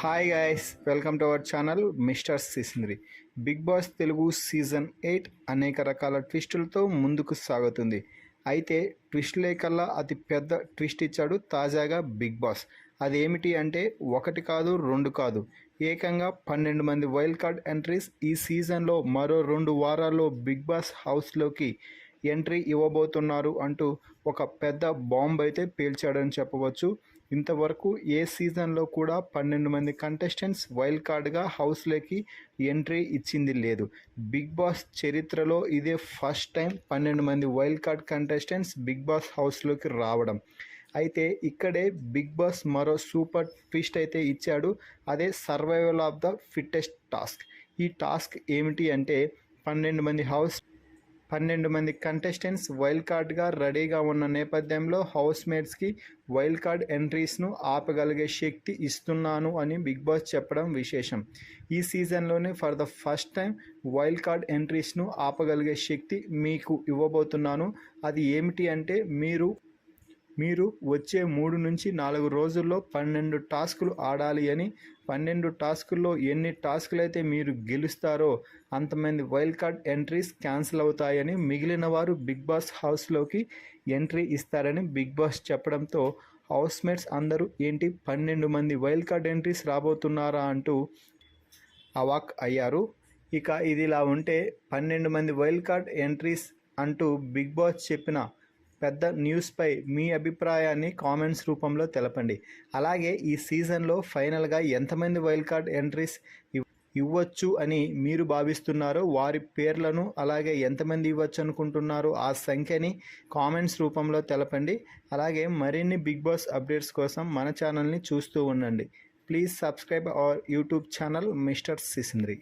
Hi guys, welcome to our channel mister Sisindri. Bigg Boss Telugu season 8 అనేక రకాల ట్విస్టులతో ముందుకు సాగుతుంది. అయితే ట్విస్టులే కల్లా అతి పెద్ద ట్విస్ట్ ఇచ్చాడు తాజాగా బిగ్ బాస్. అదేమిటి అంటే ఒకటి కాదు, రెండు కాదు, ఏకంగా 12 మంది వైల్డ్ కార్డ్ ఎంట్రీస్ ఈ సీజన్లో మరో 2 వారాల్లో బిగ్ బాస్ హౌస్లోకి ఎంట్రీ ఇవ్వబోతున్నారు అంటూ ఒక పెద్ద బాంబ్ అయితే పేల్చాడని చెప్పవచ్చు. ఇంతవరకు ఏ సీజన్లో కూడా 12 మంది కంటెస్టెంట్స్ వైల్డ్ కార్డ్గా హౌస్లోకి ఎంట్రీ ఇచ్చింది లేదు. బిగ్ బాస్ చరిత్రలో ఇదే ఫస్ట్ టైం 12 మంది wild card contestants Bigg Boss హౌస్లోకి రావడం. అయితే ఇక్కడే బిగ్ బాస్ మరో సూపర్ ట్విస్ట్ అయితే ఇచ్చాడు. అదే survival of the fittest task. ఈ టాస్క్ ఏమిటి అంటే 12 మంది కంటెస్టెంట్స్ వైల్డ్ కార్డ్గా రెడీగా ఉన్న నేపథ్యంలో హౌస్మేట్స్కి వైల్డ్ కార్డ్ ఎంట్రీస్ను ఆపగలిగే శక్తి ఇస్తున్నాను అని బిగ్ బాస్ చెప్పడం విశేషం. ఈ సీజన్లోనే for the first time wild card ఎంట్రీస్ను ఆపగలిగే శక్తి మీకు ఇవ్వబోతున్నాను. అది ఏమిటి అంటే మీరు వచ్చే 3 నుంచి 4 రోజుల్లో 12 టాస్కులు ఆడాలి అని. 12 టాస్కుల్లో ఎన్ని టాస్కులు అయితే మీరు గెలుస్తారో అంతమంది వైల్డ్ కార్డ్ ఎంట్రీస్ క్యాన్సిల్ అవుతాయని, మిగిలిన వారు బిగ్ బాస్ హౌస్లోకి ఎంట్రీ ఇస్తారని బిగ్ బాస్ చెప్పడంతో హౌస్మేట్స్ అందరూ ఏంటి 12 మంది వైల్డ్ కార్డ్ ఎంట్రీస్ రాబోతున్నారా అంటూ అవాక్ అయ్యారు. ఇక ఇదిలా ఉంటే 12 మంది వైల్డ్ కార్డ్ ఎంట్రీస్ అంటూ బిగ్ బాస్ చెప్పిన పెద్ద న్యూస్పై మీ అభిప్రాయాన్ని కామెంట్స్ రూపంలో తెలపండి. అలాగే ఈ సీజన్లో ఫైనల్గా ఎంతమంది వైల్డ్ కార్డ్ ఎంట్రీస్ ఇవ్వచ్చు అని మీరు భావిస్తున్నారో వారి పేర్లను, అలాగే ఎంతమంది ఇవ్వచ్చు అనుకుంటున్నారో ఆ సంఖ్యని కామెంట్స్ రూపంలో తెలపండి. అలాగే మరిన్ని బిగ్ బాస్ అప్డేట్స్ కోసం మన ఛానల్ని చూస్తూ ఉండండి. Please subscribe our YouTube channel mister సిసింద్రి.